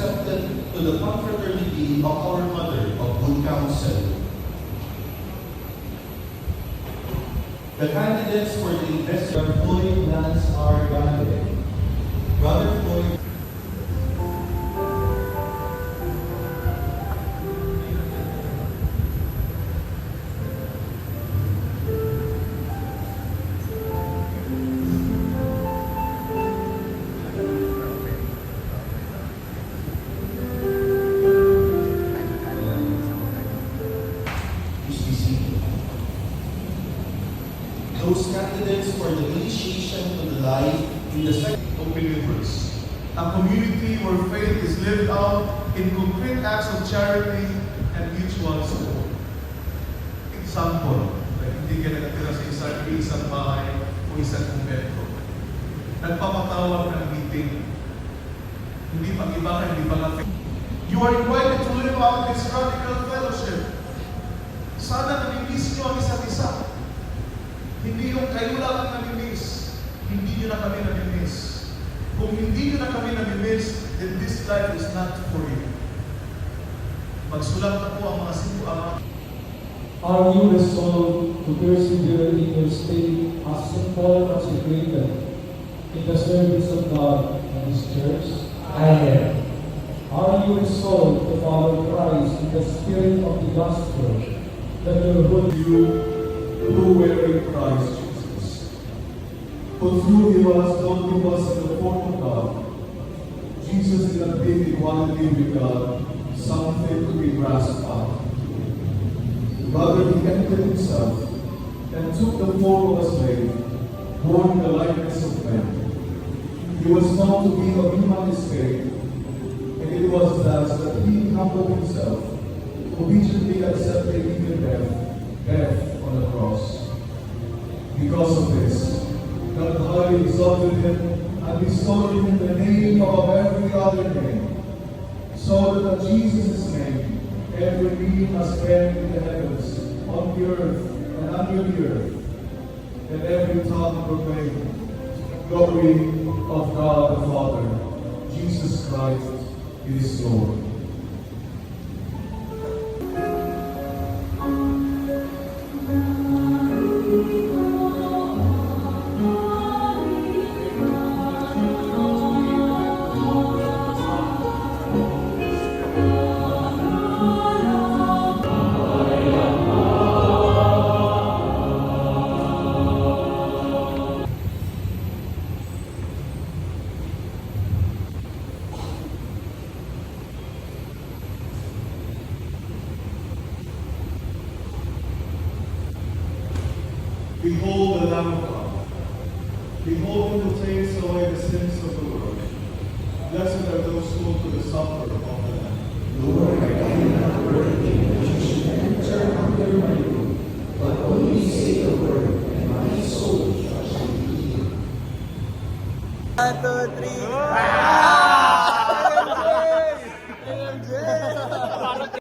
accepted to the confraternity of our Mother of Good Counsel. The candidates for the investor Floyd Lance R. Galloway. Brother Floyd. Those candidates for the initiation to the life in the second of believers. A community where faith is lived out in concrete acts of charity and mutual support. Example, hindi ka nakatira sa isang bahay o isang kumpento. Nagpapatawag ng meeting. Hindi pag-iba, hindi pag You are invited to live out this radical fellowship. Sana namimiss nyo ang isa't isa. Hindi yung kayo lang ang namimiss. Hindi nyo na kami namimiss. Kung hindi nyo na kami namimiss, then this life is not for you. Magsulat na po ang mga simpuan. Are you resolved to persevere in your state as St. Paul consecrated in the service of God and His Church? I am. Are you resolved to follow Christ in the spirit of the gospel that will hold you through wearing Christ Jesus? For through He was known to us in the form of God. Jesus did not take equality with God something to be grasped at. Rather, He emptied Himself and took the form of a slave, born in the likeness of men. He was found to be of human estate, and it was thus that He humbled Himself, obediently accepting even death on the cross. Because of this, God highly exalted Him and bestowed Him the name above every other name, so that at Jesus' name every knee must bend in the heavens, on the earth, and under the earth, and every tongue proclaim glory of God the Father. Jesus Christ is Lord. Behold the Lamb of God. Behold Him who takes away the sins of the world. Blessed are those who go to the supper of the Lamb. Lord, I am not worthy that you should enter under my roof, but only say the word, and my soul shall be healed. 1, 2, 3.